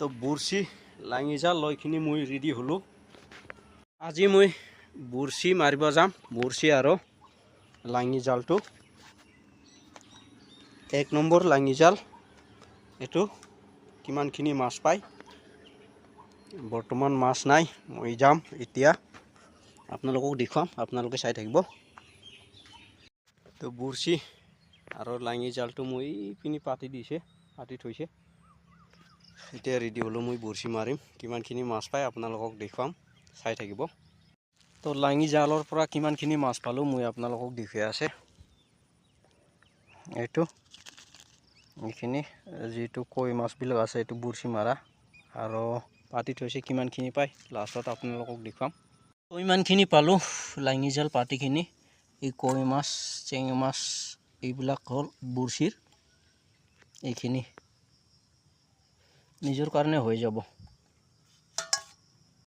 তো বৰশী লাঙি জাল লৈখিনি মই ৰেডি হলো। আজি মই বৰশী মাৰিব যাম। বৰশী আৰু লাঙি জালটো 1 নম্বৰ লাঙি জাল। এটো কিমানখিনি মাছ পায়। বৰ্তমান মাছ নাই, মই যাম এতিয়া আপোনালোকক দেখুৱাম, আপোনালোকে চাই থাকিব। তো বৰশী আৰু লাঙি জালটো মই পিনি পাতি থৈছে। এতিয়া ৰেডি হলো, মই বৰশী মাৰিম। কিমানখিনি মাছ পায় আপোনালোকক দেখুৱাম, চাই থাকিব। তো লাঙি জালৰ পৰা কিমানখিনি মাছ পালো মই আপোনালোকক দেখুৱাই আছে। এইখিনি যেটো কৈ মাছবিলাক আছে এইটো বৰশী মাৰা আৰু পাতি থৈছে। কিমানখিনি পায় লাষ্টত আপোনালোকক দেখুৱাম। তো ইমানখিনি পালো লাঙি জাল পাতিখিনি। এই কৈ মাছ, চেঙা মাছ এইবিলাক হ'ল বৰশীৰ। এইখিনি নিজৰ কাৰণে হৈ যাব।